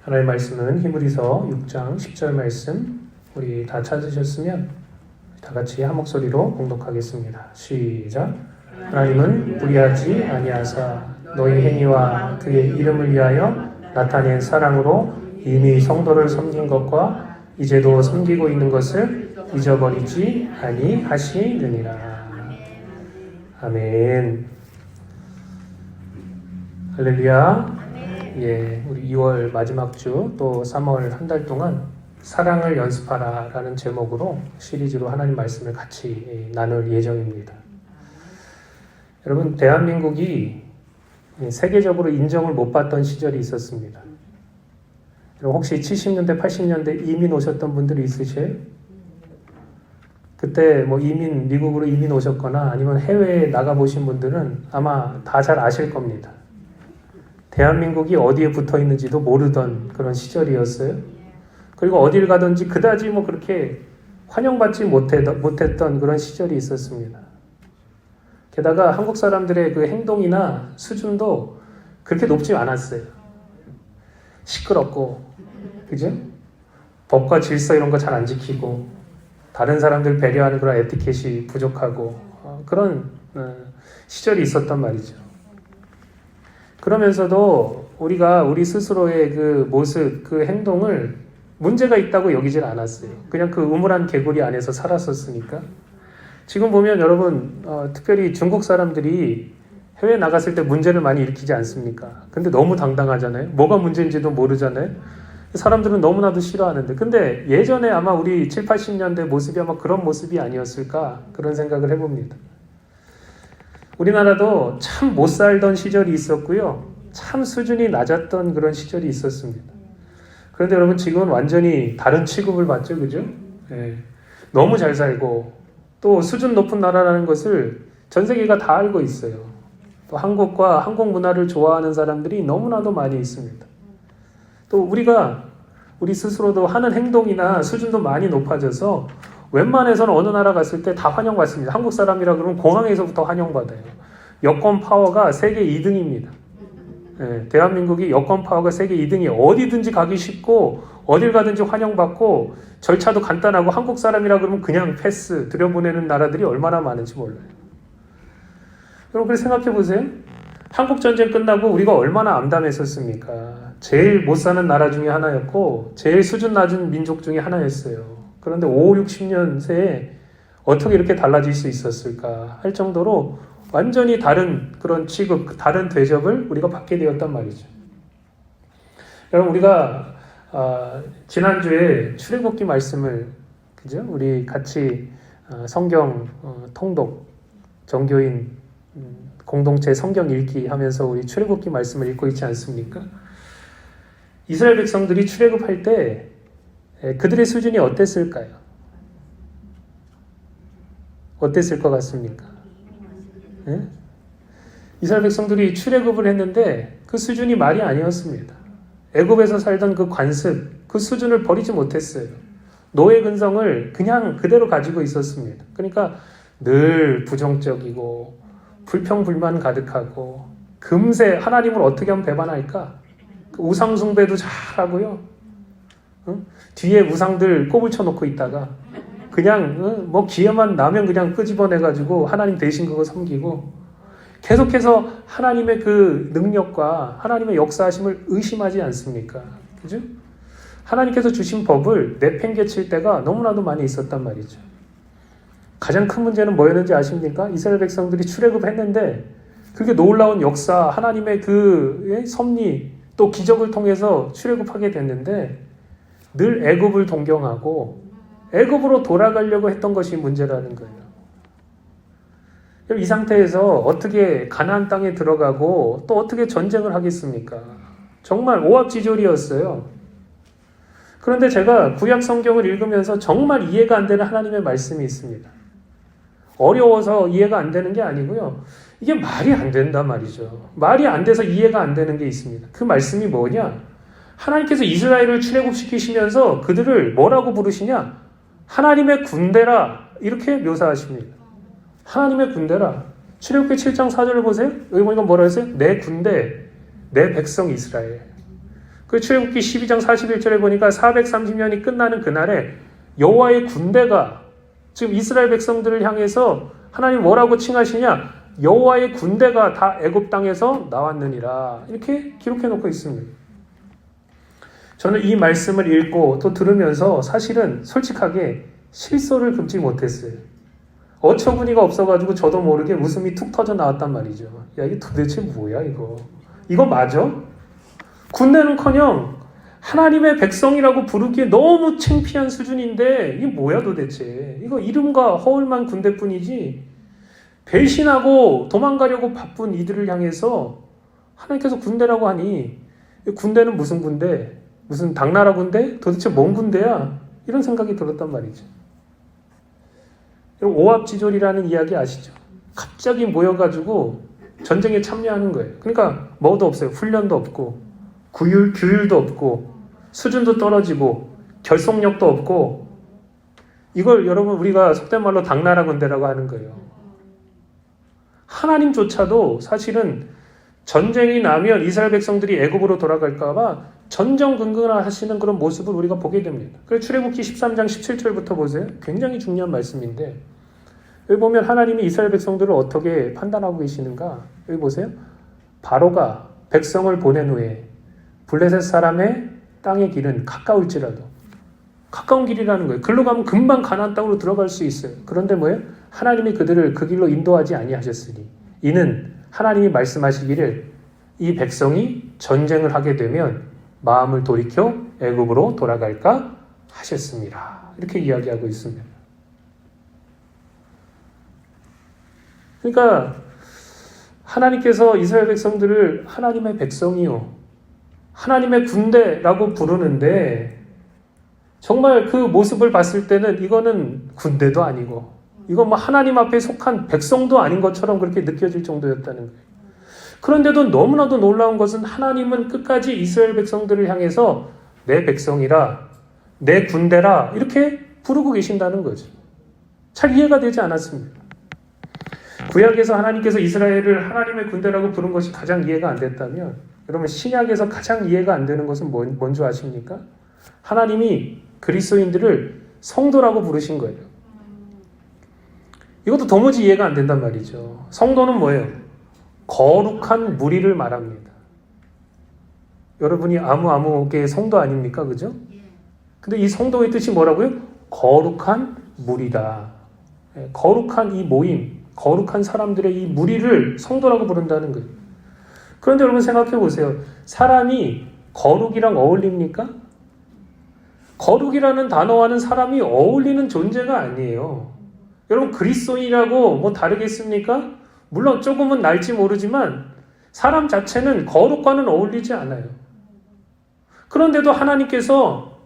하나님의 말씀은 히브리서 6장 10절 말씀 우리 다 찾으셨으면 다 같이 한 목소리로 봉독하겠습니다. 시작. 하나님은 무리하지 아니하사 너희 행위와 그의 이름을 위하여 나타낸 사랑으로 이미 성도를 섬긴 것과 이제도 섬기고 있는 것을 잊어버리지 아니하시느니라. 아멘. 할렐루야. 예, 우리 2월 마지막 주 또 3월 한 달 동안 사랑을 연습하라 라는 제목으로 시리즈로 하나님 말씀을 같이 나눌 예정입니다. 여러분, 대한민국이 세계적으로 인정을 못 받던 시절이 있었습니다. 여러분, 혹시 70년대, 80년대 이민 오셨던 분들이 있으세요? 그때 뭐 미국으로 이민 오셨거나 아니면 해외에 나가보신 분들은 아마 다 잘 아실 겁니다. 대한민국이 어디에 붙어 있는지도 모르던 그런 시절이었어요. 그리고 어딜 가든지 그다지 뭐 그렇게 환영받지 못했던 그런 시절이 있었습니다. 게다가 한국 사람들의 그 행동이나 수준도 그렇게 높지 않았어요. 시끄럽고, 그죠? 법과 질서 이런 거 잘 안 지키고, 다른 사람들 배려하는 그런 에티켓이 부족하고, 그런 시절이 있었단 말이죠. 그러면서도 우리가 우리 스스로의 그 모습, 그 행동을 문제가 있다고 여기질 않았어요. 그냥 그 우물한 개구리 안에서 살았었으니까. 지금 보면 여러분, 특별히 중국 사람들이 해외에 나갔을 때 문제를 많이 일으키지 않습니까? 근데 너무 당당하잖아요. 뭐가 문제인지도 모르잖아요. 사람들은 너무나도 싫어하는데. 근데 예전에 아마 우리 7, 80년대 모습이 아마 그런 모습이 아니었을까? 그런 생각을 해봅니다. 우리나라도 참 못 살던 시절이 있었고요. 참 수준이 낮았던 그런 시절이 있었습니다. 그런데 여러분, 지금은 완전히 다른 취급을 받죠. 그죠? 예. 너무 잘 살고 또 수준 높은 나라라는 것을 전 세계가 다 알고 있어요. 또 한국과 한국 문화를 좋아하는 사람들이 너무나도 많이 있습니다. 또 우리 스스로도 하는 행동이나 수준도 많이 높아져서 웬만해서는 어느 나라 갔을 때 다 환영받습니다. 한국 사람이라 그러면 공항에서부터 환영받아요. 여권 파워가 세계 2등입니다. 예, 대한민국이 여권 파워가 세계 2등이에요. 어디든지 가기 쉽고 어딜 가든지 환영받고 절차도 간단하고 한국 사람이라 그러면 그냥 패스 들여보내는 나라들이 얼마나 많은지 몰라요. 여러분, 그래서 생각해 보세요. 한국 전쟁 끝나고 우리가 얼마나 암담했었습니까? 제일 못 사는 나라 중에 하나였고 제일 수준 낮은 민족 중에 하나였어요. 그런데 5, 60년 새에 어떻게 이렇게 달라질 수 있었을까 할 정도로 완전히 다른 그런 취급, 다른 대접을 우리가 받게 되었단 말이죠. 여러분, 우리가 지난주에 출애굽기 말씀을, 그죠? 우리 같이 성경 통독, 정교인 공동체 성경 읽기 하면서 우리 출애굽기 말씀을 읽고 있지 않습니까? 이스라엘 백성들이 출애굽할 때 그들의 수준이 어땠을까요? 어땠을 것 같습니까? 네? 이스라엘 백성들이 출애굽을 했는데 그 수준이 말이 아니었습니다. 애굽에서 살던 그 관습, 그 수준을 버리지 못했어요. 노예 근성을 그냥 그대로 가지고 있었습니다. 그러니까 늘 부정적이고 불평불만 가득하고 금세 하나님을 어떻게 하면 배반할까? 그 우상 숭배도 잘하고요. 뒤에 우상들 꼽을 쳐놓고 있다가 그냥 뭐 기회만 나면 그냥 끄집어내가지고 하나님 대신 그거 섬기고 계속해서 하나님의 그 능력과 하나님의 역사하심을 의심하지 않습니까? 그죠? 하나님께서 주신 법을 내팽개칠 때가 너무나도 많이 있었단 말이죠. 가장 큰 문제는 뭐였는지 아십니까? 이스라엘 백성들이 출애굽했는데 그게 놀라운 역사, 하나님의 그 섭리 또 기적을 통해서 출애굽하게 됐는데 늘 애굽을 동경하고 애굽으로 돌아가려고 했던 것이 문제라는 거예요. 이 상태에서 어떻게 가나안 땅에 들어가고 또 어떻게 전쟁을 하겠습니까? 정말 오합지졸이었어요. 그런데 제가 구약 성경을 읽으면서 정말 이해가 안 되는 하나님의 말씀이 있습니다. 어려워서 이해가 안 되는 게 아니고요. 이게 말이 안 된단 말이죠. 말이 안 돼서 이해가 안 되는 게 있습니다. 그 말씀이 뭐냐? 하나님께서 이스라엘을 출애굽시키시면서 그들을 뭐라고 부르시냐? 하나님의 군대라 이렇게 묘사하십니다. 하나님의 군대라. 출애굽기 7장 4절을 보세요. 여기 보니까 뭐라 했어요? 내 군대, 내 백성 이스라엘. 그 출애굽기 12장 41절에 보니까 430년이 끝나는 그날에 여호와의 군대가 지금 이스라엘 백성들을 향해서 하나님 뭐라고 칭하시냐? 여호와의 군대가 다 애굽 땅에서 나왔느니라. 이렇게 기록해 놓고 있습니다. 저는 이 말씀을 읽고 또 들으면서 사실은 솔직하게 실소를 금치 못했어요. 어처구니가 없어가지고 저도 모르게 웃음이 툭 터져 나왔단 말이죠. 야, 이게 도대체 뭐야 이거? 이거 맞아? 군대는커녕 하나님의 백성이라고 부르기에 너무 창피한 수준인데 이게 뭐야 도대체? 이거 이름과 허울만 군대뿐이지 배신하고 도망가려고 바쁜 이들을 향해서 하나님께서 군대라고 하니 군대는 무슨 군대? 무슨 당나라 군대? 도대체 뭔 군대야? 이런 생각이 들었단 말이죠. 오합지졸이라는 이야기 아시죠? 갑자기 모여가지고 전쟁에 참여하는 거예요. 그러니까 뭐도 없어요. 훈련도 없고 규율도 없고 수준도 떨어지고 결속력도 없고 이걸 여러분 우리가 속된 말로 당나라 군대라고 하는 거예요. 하나님조차도 사실은 전쟁이 나면 이스라엘 백성들이 애굽으로 돌아갈까 봐 전전긍긍하시는 그런 모습을 우리가 보게 됩니다. 그래서 출애굽기 13장 17절부터 보세요. 굉장히 중요한 말씀인데 여기 보면 하나님이 이스라엘 백성들을 어떻게 판단하고 계시는가? 여기 보세요. 바로가 백성을 보낸 후에 블레셋 사람의 땅의 길은 가까울지라도 가까운 길이라는 거예요. 글로 가면 금방 가나안 땅으로 들어갈 수 있어요. 그런데 뭐예요? 하나님이 그들을 그 길로 인도하지 아니하셨으니 이는 하나님이 말씀하시기를 이 백성이 전쟁을 하게 되면 마음을 돌이켜 애굽으로 돌아갈까 하셨습니다. 이렇게 이야기하고 있습니다. 그러니까 하나님께서 이스라엘 백성들을 하나님의 백성이요 하나님의 군대라고 부르는데 정말 그 모습을 봤을 때는 이거는 군대도 아니고 이건 뭐 하나님 앞에 속한 백성도 아닌 것처럼 그렇게 느껴질 정도였다는 거예요. 그런데도 너무나도 놀라운 것은 하나님은 끝까지 이스라엘 백성들을 향해서 내 백성이라 내 군대라 이렇게 부르고 계신다는 거죠. 잘 이해가 되지 않았습니다. 구약에서 하나님께서 이스라엘을 하나님의 군대라고 부른 것이 가장 이해가 안 됐다면 여러분 신약에서 가장 이해가 안 되는 것은 뭔지 아십니까? 하나님이 그리스도인들을 성도라고 부르신 거예요. 이것도 도무지 이해가 안 된단 말이죠. 성도는 뭐예요? 거룩한 무리를 말합니다. 여러분이 아무개의 성도 아닙니까? 그죠? 근데 이 성도의 뜻이 뭐라고요? 거룩한 무리다. 거룩한 이 모임, 거룩한 사람들의 이 무리를 성도라고 부른다는 거예요. 그런데 여러분 생각해 보세요. 사람이 거룩이랑 어울립니까? 거룩이라는 단어와는 사람이 어울리는 존재가 아니에요. 여러분 그리스도인이라고 뭐 다르겠습니까? 물론 조금은 날지 모르지만 사람 자체는 거룩과는 어울리지 않아요. 그런데도 하나님께서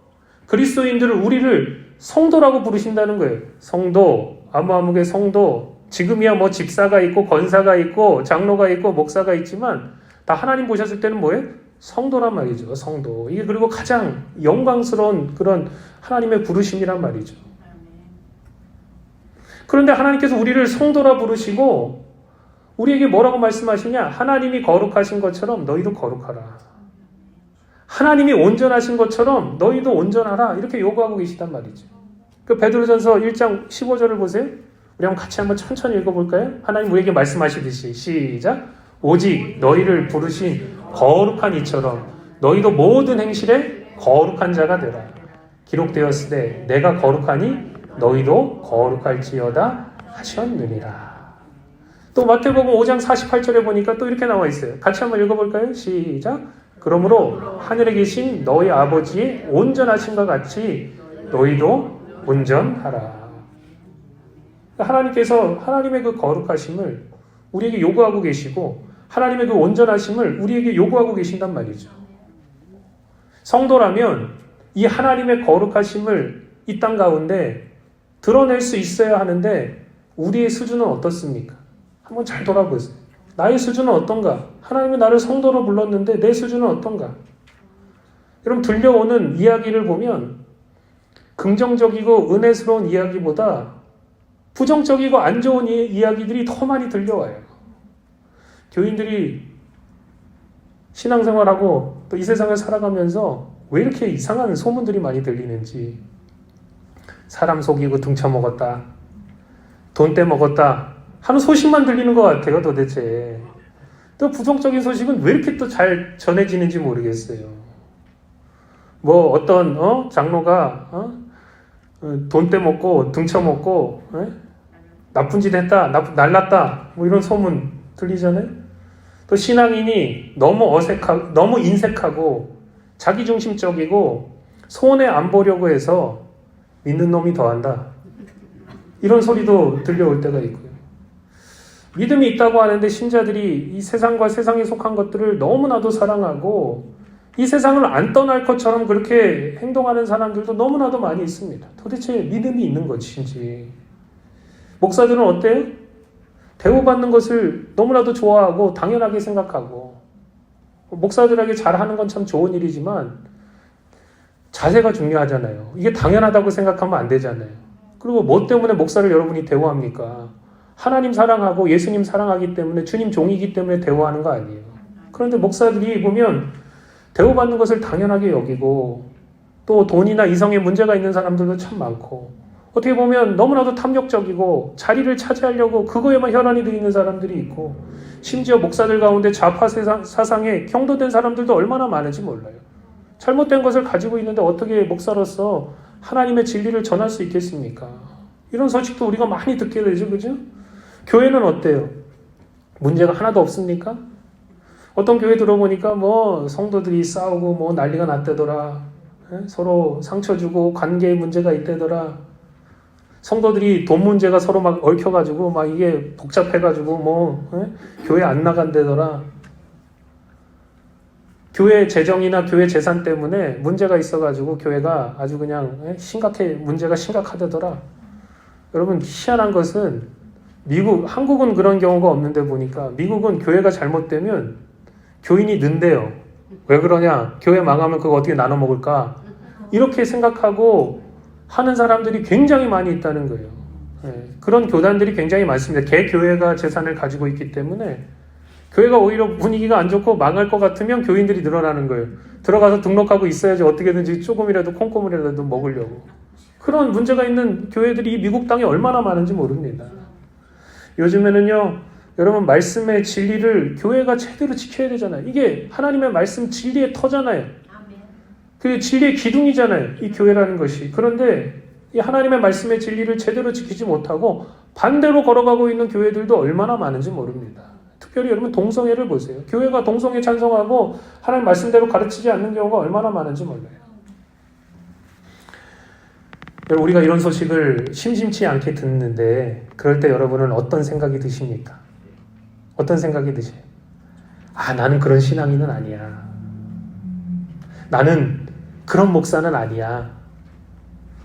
그리스도인들을 우리를 성도라고 부르신다는 거예요. 성도, 아무개 성도, 지금이야 뭐 집사가 있고 권사가 있고 장로가 있고 목사가 있지만 다 하나님 보셨을 때는 뭐예요? 성도란 말이죠. 성도. 이게 그리고 가장 영광스러운 그런 하나님의 부르심이란 말이죠. 그런데 하나님께서 우리를 성도라 부르시고 우리에게 뭐라고 말씀하시냐? 하나님이 거룩하신 것처럼 너희도 거룩하라. 하나님이 온전하신 것처럼 너희도 온전하라. 이렇게 요구하고 계시단 말이죠. 그 베드로전서 1장 15절을 보세요. 우리 같이 한번 천천히 읽어볼까요? 하나님 우리에게 말씀하시듯이 시작. 오직 너희를 부르신 거룩한 이처럼 너희도 모든 행실에 거룩한 자가 되라. 기록되었으되 내가 거룩하니 너희도 거룩할지어다 하셨느니라. 또 마태복음 5장 48절에 보니까 또 이렇게 나와 있어요. 같이 한번 읽어볼까요? 시작. 그러므로 하늘에 계신 너희 아버지의 온전하심과 같이 너희도 온전하라. 하나님께서 하나님의 그 거룩하심을 우리에게 요구하고 계시고 하나님의 그 온전하심을 우리에게 요구하고 계신단 말이죠. 성도라면 이 하나님의 거룩하심을 이 땅 가운데 드러낼 수 있어야 하는데 우리의 수준은 어떻습니까? 한번 잘 돌아보세요. 나의 수준은 어떤가? 하나님이 나를 성도로 불렀는데 내 수준은 어떤가? 여러분 들려오는 이야기를 보면 긍정적이고 은혜스러운 이야기보다 부정적이고 안 좋은 이야기들이 더 많이 들려와요. 교인들이 신앙생활하고 또 이 세상을 살아가면서 왜 이렇게 이상한 소문들이 많이 들리는지, 사람 속이고 등쳐먹었다, 돈 떼먹었다 하는 소식만 들리는 것 같아요. 도대체 또 부정적인 소식은 왜 이렇게 또 잘 전해지는지 모르겠어요. 뭐 어떤 장로가 돈 떼먹고 등쳐먹고 나쁜 짓 했다, 날랐다, 뭐 이런 소문 들리잖아요. 또 신앙인이 너무 어색하고 너무 인색하고 자기중심적이고 손해 안 보려고 해서 믿는 놈이 더한다, 이런 소리도 들려올 때가 있고요. 믿음이 있다고 하는데 신자들이 이 세상과 세상에 속한 것들을 너무나도 사랑하고 이 세상을 안 떠날 것처럼 그렇게 행동하는 사람들도 너무나도 많이 있습니다. 도대체 믿음이 있는 것인지. 목사들은 어때요? 대우받는 것을 너무나도 좋아하고 당연하게 생각하고, 목사들에게 잘하는 건 참 좋은 일이지만 자세가 중요하잖아요. 이게 당연하다고 생각하면 안 되잖아요. 그리고 뭐 때문에 목사를 여러분이 대우합니까? 하나님 사랑하고 예수님 사랑하기 때문에, 주님 종이기 때문에 대우하는 거 아니에요. 그런데 목사들이 보면 대우받는 것을 당연하게 여기고, 또 돈이나 이성에 문제가 있는 사람들도 참 많고, 어떻게 보면 너무나도 탐욕적이고 자리를 차지하려고 그거에만 혈안이 되어 있는 사람들이 있고, 심지어 목사들 가운데 좌파 사상에 경도된 사람들도 얼마나 많은지 몰라요. 잘못된 것을 가지고 있는데 어떻게 목사로서 하나님의 진리를 전할 수 있겠습니까? 이런 소식도 우리가 많이 듣게 되죠. 그죠? 교회는 어때요? 문제가 하나도 없습니까? 어떤 교회 들어보니까 뭐 성도들이 싸우고 뭐 난리가 났대더라. 서로 상처 주고 관계에 문제가 있대더라. 성도들이 돈 문제가 서로 막 얽혀가지고 막 이게 복잡해가지고 뭐 교회 안 나간대더라. 교회 재정이나 교회 재산 때문에 문제가 있어가지고 교회가 아주 그냥 문제가 심각하다더라. 여러분, 희한한 것은 한국은 그런 경우가 없는데 보니까 미국은 교회가 잘못되면 교인이 는대요. 왜 그러냐? 교회 망하면 그거 어떻게 나눠 먹을까? 이렇게 생각하고 하는 사람들이 굉장히 많이 있다는 거예요. 그런 교단들이 굉장히 많습니다. 개교회가 재산을 가지고 있기 때문에 교회가 오히려 분위기가 안 좋고 망할 것 같으면 교인들이 늘어나는 거예요. 들어가서 등록하고 있어야지 어떻게든지 조금이라도 콩고물이라도 먹으려고. 그런 문제가 있는 교회들이 미국 땅에 얼마나 많은지 모릅니다. 요즘에는요, 여러분, 말씀의 진리를 교회가 제대로 지켜야 되잖아요. 이게 하나님의 말씀 진리의 터잖아요. 그 진리의 기둥이잖아요, 이 교회라는 것이. 그런데 이 하나님의 말씀의 진리를 제대로 지키지 못하고 반대로 걸어가고 있는 교회들도 얼마나 많은지 모릅니다. 특별히 여러분, 동성애를 보세요. 교회가 동성애 찬성하고 하나님 말씀대로 가르치지 않는 경우가 얼마나 많은지 몰라요. 우리가 이런 소식을 심심치 않게 듣는데, 그럴 때 여러분은 어떤 생각이 드십니까? 어떤 생각이 드세요? 나는 그런 신앙인은 아니야. 나는 그런 목사는 아니야.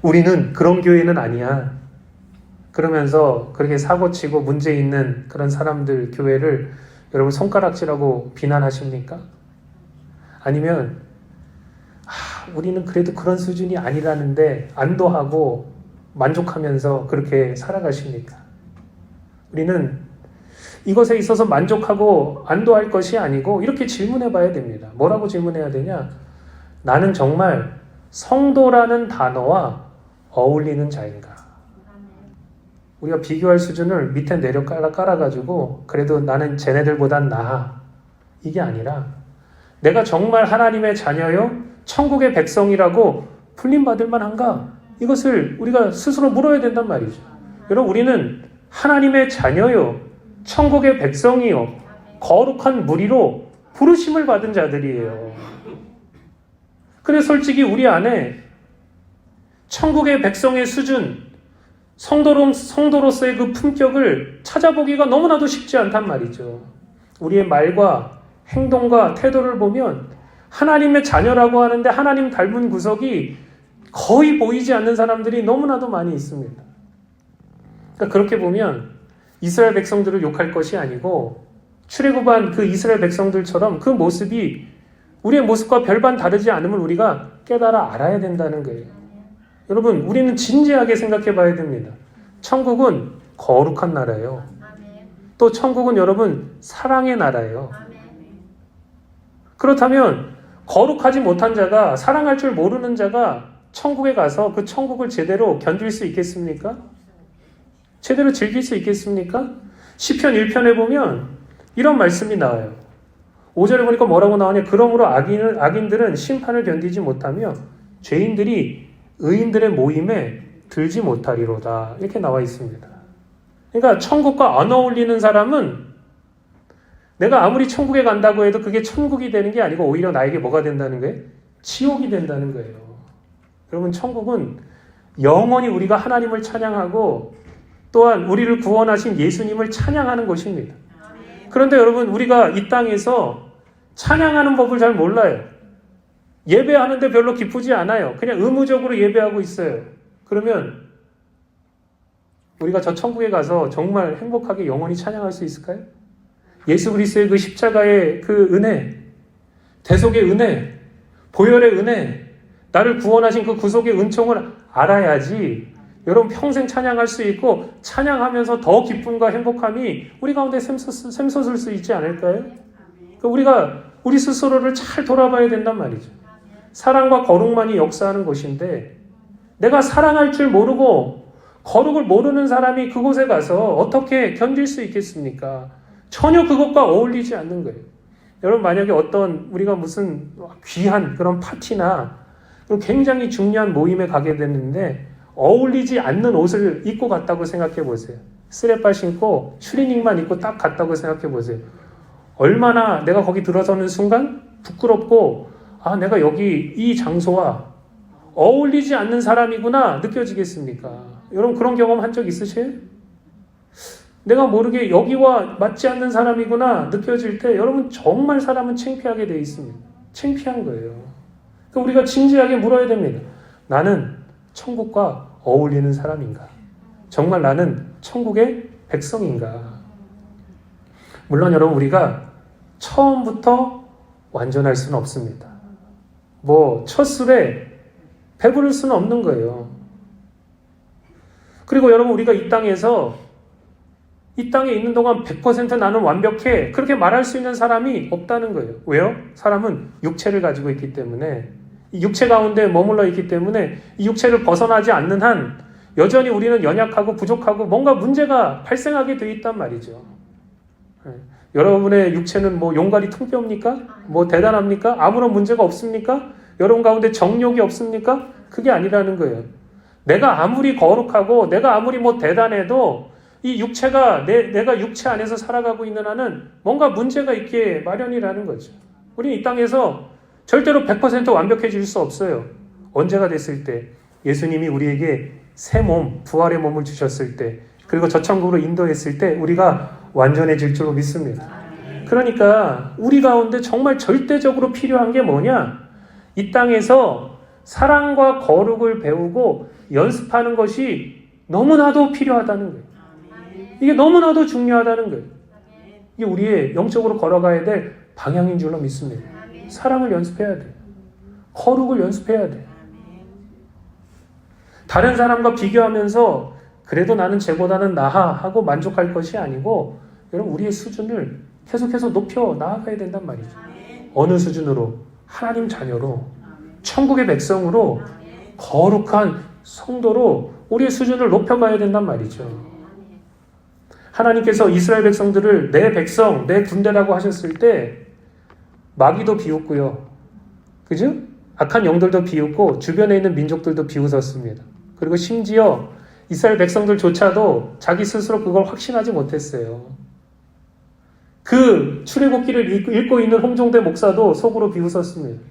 우리는 그런 교회는 아니야. 그러면서 그렇게 사고치고 문제 있는 그런 사람들, 교회를 여러분 손가락질하고 비난하십니까? 아니면 우리는 그래도 그런 수준이 아니라는데 안도하고 만족하면서 그렇게 살아가십니까? 우리는 이것에 있어서 만족하고 안도할 것이 아니고 이렇게 질문해 봐야 됩니다. 뭐라고 질문해야 되냐? 나는 정말 성도라는 단어와 어울리는 자인가? 우리가 비교할 수준을 밑에 내려 깔아가지고 그래도 나는 쟤네들보단 나아, 이게 아니라 내가 정말 하나님의 자녀요? 천국의 백성이라고 불림받을 만한가? 이것을 우리가 스스로 물어야 된단 말이죠. 여러분, 우리는 하나님의 자녀요, 천국의 백성이요, 거룩한 무리로 부르심을 받은 자들이에요. 그래서 솔직히 우리 안에 천국의 백성의 수준, 성도로서의 그 품격을 찾아보기가 너무나도 쉽지 않단 말이죠. 우리의 말과 행동과 태도를 보면 하나님의 자녀라고 하는데 하나님 닮은 구석이 거의 보이지 않는 사람들이 너무나도 많이 있습니다. 그러니까 그렇게 보면 이스라엘 백성들을 욕할 것이 아니고 출애굽한 그 이스라엘 백성들처럼 그 모습이 우리의 모습과 별반 다르지 않음을 우리가 깨달아 알아야 된다는 거예요. 여러분, 우리는 진지하게 생각해 봐야 됩니다. 천국은 거룩한 나라예요. 또 천국은 여러분 사랑의 나라예요. 그렇다면 거룩하지 못한 자가, 사랑할 줄 모르는 자가 천국에 가서 그 천국을 제대로 견딜 수 있겠습니까? 제대로 즐길 수 있겠습니까? 시편 1편에 보면 이런 말씀이 나와요. 5절에 보니까 뭐라고 나오냐? 그러므로 악인들은 심판을 견디지 못하며 죄인들이 의인들의 모임에 들지 못하리로다. 이렇게 나와 있습니다. 그러니까 천국과 안 어울리는 사람은 내가 아무리 천국에 간다고 해도 그게 천국이 되는 게 아니고 오히려 나에게 뭐가 된다는 거예요? 지옥이 된다는 거예요. 여러분, 천국은 영원히 우리가 하나님을 찬양하고 또한 우리를 구원하신 예수님을 찬양하는 곳입니다. 그런데 여러분, 우리가 이 땅에서 찬양하는 법을 잘 몰라요. 예배하는데 별로 기쁘지 않아요. 그냥 의무적으로 예배하고 있어요. 그러면 우리가 저 천국에 가서 정말 행복하게 영원히 찬양할 수 있을까요? 예수 그리스도의 그 십자가의 그 은혜, 대속의 은혜, 보혈의 은혜, 나를 구원하신 그 구속의 은총을 알아야지 여러분 평생 찬양할 수 있고 찬양하면서 더 기쁨과 행복함이 우리 가운데 샘솟을 수 있지 않을까요? 우리가 우리 스스로를 잘 돌아봐야 된단 말이죠. 사랑과 거룩만이 역사하는 곳인데 내가 사랑할 줄 모르고 거룩을 모르는 사람이 그곳에 가서 어떻게 견딜 수 있겠습니까? 전혀 그것과 어울리지 않는 거예요. 여러분, 만약에 어떤 우리가 무슨 귀한 그런 파티나 굉장히 중요한 모임에 가게 됐는데 어울리지 않는 옷을 입고 갔다고 생각해 보세요. 쓰레빠 신고 추리닝만 입고 딱 갔다고 생각해 보세요. 얼마나 내가 거기 들어서는 순간 부끄럽고 내가 여기 이 장소와 어울리지 않는 사람이구나 느껴지겠습니까? 여러분, 그런 경험 한 적 있으세요? 내가 모르게 여기와 맞지 않는 사람이구나 느껴질 때 여러분 정말 사람은 창피하게 돼 있습니다. 창피한 거예요. 그러니까 우리가 진지하게 물어야 됩니다. 나는 천국과 어울리는 사람인가? 정말 나는 천국의 백성인가? 물론 여러분, 우리가 처음부터 완전할 수는 없습니다. 첫 술에 배부를 수는 없는 거예요. 그리고 여러분, 우리가 이 땅에 있는 동안 100% 나는 완벽해, 그렇게 말할 수 있는 사람이 없다는 거예요. 왜요? 사람은 육체를 가지고 있기 때문에, 이 육체 가운데 머물러 있기 때문에 이 육체를 벗어나지 않는 한 여전히 우리는 연약하고 부족하고 뭔가 문제가 발생하게 되어 있단 말이죠. 여러분의 육체는 용가리 통뼈입니까? 대단합니까? 아무런 문제가 없습니까? 여러분 가운데 정욕이 없습니까? 그게 아니라는 거예요. 내가 아무리 거룩하고 내가 아무리 대단해도 이 육체가 내가 육체 안에서 살아가고 있는 한은 뭔가 문제가 있기에 마련이라는 거죠. 우리는 이 땅에서 절대로 100% 완벽해질 수 없어요. 언제가 됐을 때 예수님이 우리에게 새 몸, 부활의 몸을 주셨을 때, 그리고 저 천국으로 인도했을 때 우리가 완전해질 줄로 믿습니다. 그러니까 우리 가운데 정말 절대적으로 필요한 게 뭐냐? 이 땅에서 사랑과 거룩을 배우고 연습하는 것이 너무나도 필요하다는 거예요. 이게 너무나도 중요하다는 거예요. 이게 우리의 영적으로 걸어가야 될 방향인 줄로 믿습니다. 사랑을 연습해야 돼요. 거룩을 연습해야 돼요. 다른 사람과 비교하면서 그래도 나는 쟤보다는 나아 하고 만족할 것이 아니고, 여러분, 우리의 수준을 계속해서 높여 나아가야 된단 말이죠. 어느 수준으로? 하나님 자녀로, 천국의 백성으로, 거룩한 성도로 우리의 수준을 높여가야 된단 말이죠. 하나님께서 이스라엘 백성들을 내 백성, 내 군대라고 하셨을 때 마귀도 비웃고요. 그죠? 악한 영들도 비웃고 주변에 있는 민족들도 비웃었습니다. 그리고 심지어 이스라엘 백성들조차도 자기 스스로 그걸 확신하지 못했어요. 그 출애굽기를 읽고 있는 홍종대 목사도 속으로 비웃었습니다.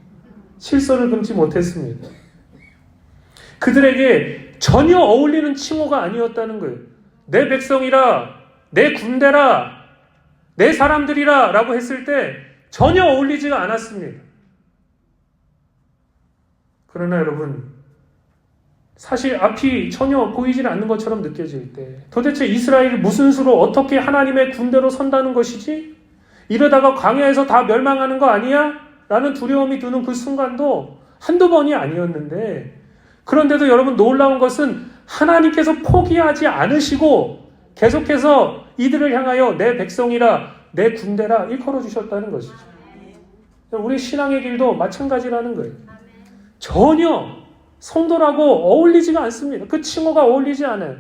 실소를 금치 못했습니다. 그들에게 전혀 어울리는 칭호가 아니었다는 거예요. 내 백성이라, 내 군대라, 내 사람들이라 라고 했을 때 전혀 어울리지가 않았습니다. 그러나 여러분, 사실 앞이 전혀 보이지 않는 것처럼 느껴질 때 도대체 이스라엘이 무슨 수로 어떻게 하나님의 군대로 선다는 것이지? 이러다가 광야에서 다 멸망하는 거 아니야? 라는 두려움이 드는 그 순간도 한두 번이 아니었는데, 그런데도 여러분 놀라운 것은 하나님께서 포기하지 않으시고 계속해서 이들을 향하여 내 백성이라, 내 군대라 일컬어 주셨다는 것이죠. 우리 신앙의 길도 마찬가지라는 거예요. 전혀 성도라고 어울리지가 않습니다. 그 칭호가 어울리지 않아요.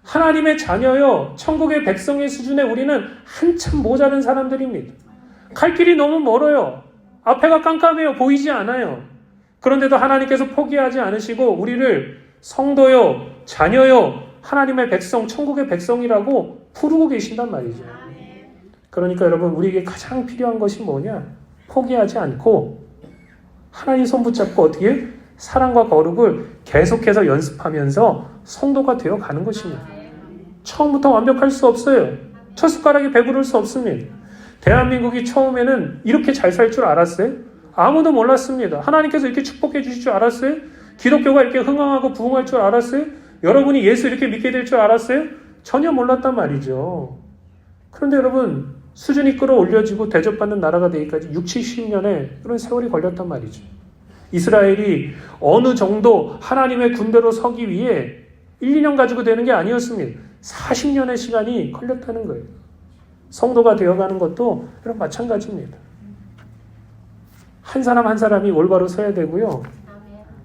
하나님의 자녀요, 천국의 백성의 수준에 우리는 한참 모자른 사람들입니다. 갈 길이 너무 멀어요. 앞에가 깜깜해요. 보이지 않아요. 그런데도 하나님께서 포기하지 않으시고 우리를 성도요, 자녀요, 하나님의 백성, 천국의 백성이라고 부르고 계신단 말이죠. 그러니까 여러분, 우리에게 가장 필요한 것이 뭐냐? 포기하지 않고 하나님 손 붙잡고 어떻게 사랑과 거룩을 계속해서 연습하면서 성도가 되어 가는 것입니다. 처음부터 완벽할 수 없어요. 첫 숟가락에 배부를 수 없습니다. 대한민국이 처음에는 이렇게 잘 살 줄 알았어요? 아무도 몰랐습니다. 하나님께서 이렇게 축복해 주실 줄 알았어요? 기독교가 이렇게 흥황하고 부흥할 줄 알았어요? 여러분이 예수 이렇게 믿게 될 줄 알았어요? 전혀 몰랐단 말이죠. 그런데 여러분, 수준이 끌어올려지고 대접받는 나라가 되기까지 60, 70년의 그런 세월이 걸렸단 말이죠. 이스라엘이 어느 정도 하나님의 군대로 서기 위해 1, 2년 가지고 되는 게 아니었습니다. 40년의 시간이 걸렸다는 거예요. 성도가 되어가는 것도 이런 마찬가지입니다. 한 사람 한 사람이 올바로 서야 되고요.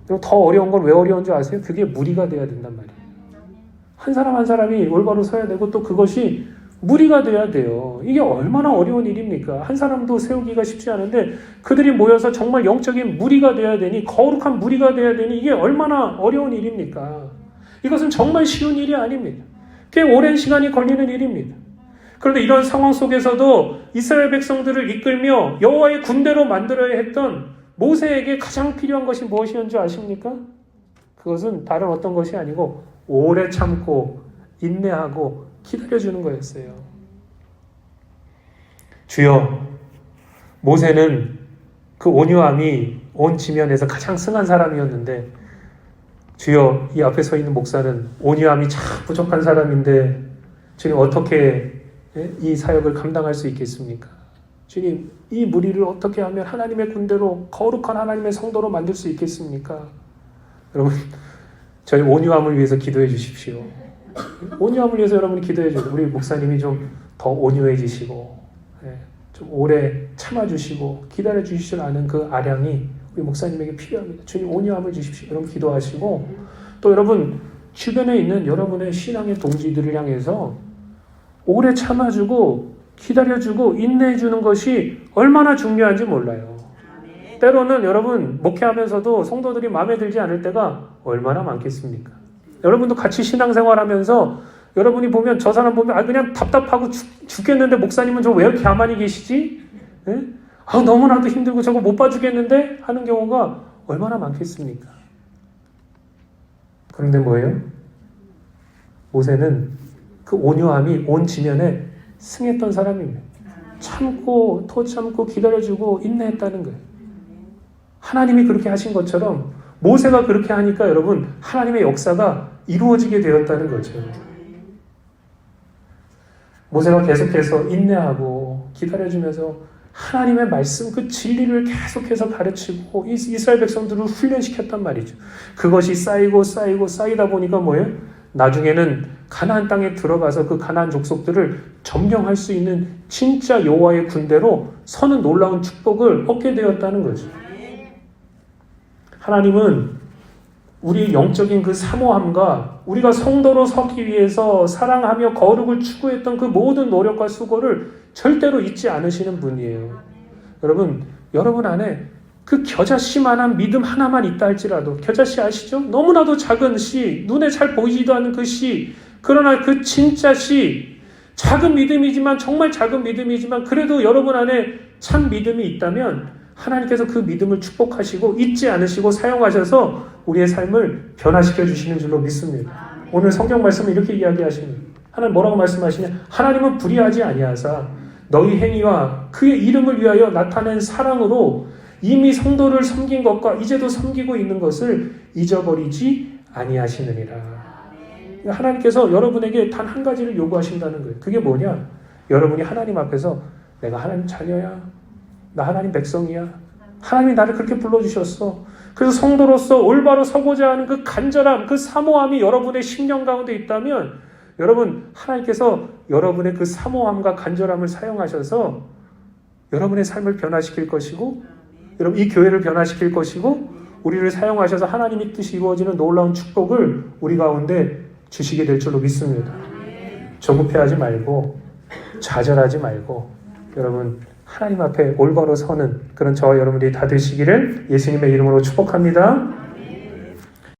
그리고 더 어려운 건 왜 어려운 줄 아세요? 그게 무리가 돼야 된단 말이에요. 한 사람 한 사람이 올바로 서야 되고 또 그것이 무리가 돼야 돼요. 이게 얼마나 어려운 일입니까? 한 사람도 세우기가 쉽지 않은데 그들이 모여서 정말 영적인 무리가 돼야 되니, 거룩한 무리가 돼야 되니 이게 얼마나 어려운 일입니까? 이것은 정말 쉬운 일이 아닙니다. 꽤 오랜 시간이 걸리는 일입니다. 그런데 이런 상황 속에서도 이스라엘 백성들을 이끌며 여호와의 군대로 만들어야 했던 모세에게 가장 필요한 것이 무엇이었는지 아십니까? 그것은 다른 어떤 것이 아니고 오래 참고 인내하고 기다려주는 거였어요. 주여, 모세는 그 온유함이 온 지면에서 가장 승한 사람이었는데, 주여, 이 앞에 서 있는 목사는 온유함이 참 부족한 사람인데 주님 어떻게 이 사역을 감당할 수 있겠습니까? 주님, 이 무리를 어떻게 하면 하나님의 군대로, 거룩한 하나님의 성도로 만들 수 있겠습니까? 여러분, 저희 온유함을 위해서 기도해 주십시오. 온유함을 위해서 여러분이 기도해 주세요. 우리 목사님이 좀 더 온유해지시고 좀 오래 참아주시고 기다려 주실 줄 아는 그 아량이 우리 목사님에게 필요합니다. 주님, 온유함을 주십시오. 여러분 기도하시고, 또 여러분 주변에 있는 여러분의 신앙의 동지들을 향해서 오래 참아주고 기다려주고 인내해주는 것이 얼마나 중요한지 몰라요. 때로는 여러분 목회하면서도 성도들이 마음에 들지 않을 때가 얼마나 많겠습니까? 여러분도 같이 신앙생활하면서 여러분이 보면 저 사람 보면 그냥 답답하고 죽겠는데 목사님은 저 왜 이렇게 가만히 계시지? 너무나도 힘들고 저거 못 봐주겠는데? 하는 경우가 얼마나 많겠습니까? 그런데 뭐예요? 모세는 그 온유함이 온 지면에 승했던 사람입니다. 참고 더 참고 기다려주고 인내했다는 거예요. 하나님이 그렇게 하신 것처럼 모세가 그렇게 하니까 여러분 하나님의 역사가 이루어지게 되었다는 거죠. 모세가 계속해서 인내하고 기다려주면서 하나님의 말씀, 그 진리를 계속해서 가르치고 이스라엘 백성들을 훈련시켰단 말이죠. 그것이 쌓이다 보니까 뭐예요? 나중에는 가나안 땅에 들어가서 그 가나안 족속들을 점령할 수 있는 진짜 여호와의 군대로 서는 놀라운 축복을 얻게 되었다는 거죠. 하나님은 우리 영적인 그 사모함과 우리가 성도로 서기 위해서 사랑하며 거룩을 추구했던 그 모든 노력과 수고를 절대로 잊지 않으시는 분이에요. 여러분 안에 그 겨자씨만한 믿음 하나만 있다 할지라도, 겨자씨 아시죠? 너무나도 작은 씨, 눈에 잘 보이지도 않는 그 씨, 그러나 그 진짜 씨, 작은 믿음이지만, 정말 작은 믿음이지만 그래도 여러분 안에 참 믿음이 있다면 하나님께서 그 믿음을 축복하시고 잊지 않으시고 사용하셔서 우리의 삶을 변화시켜 주시는 줄로 믿습니다. 오늘 성경 말씀은 이렇게 이야기하십니다. 하나님 뭐라고 말씀하시냐? 하나님은 불의하지 아니하사 너희 행위와 그의 이름을 위하여 나타낸 사랑으로 이미 성도를 섬긴 것과 이제도 섬기고 있는 것을 잊어버리지 아니하시느니라. 하나님께서 여러분에게 단 한 가지를 요구하신다는 거예요. 그게 뭐냐? 여러분이 하나님 앞에서 내가 하나님 자녀야, 나 하나님 백성이야, 하나님이 나를 그렇게 불러주셨어. 그래서 성도로서 올바로 서고자 하는 그 간절함, 그 사모함이 여러분의 심령 가운데 있다면 여러분, 하나님께서 여러분의 그 사모함과 간절함을 사용하셔서 여러분의 삶을 변화시킬 것이고 여러분 이 교회를 변화시킬 것이고 우리를 사용하셔서 하나님의 뜻이 이루어지는 놀라운 축복을 우리 가운데 주시게 될 줄로 믿습니다. 조급해하지 말고 좌절하지 말고 여러분 하나님 앞에 올바로 서는 그런 저와 여러분들이 다 되시기를 예수님의 이름으로 축복합니다.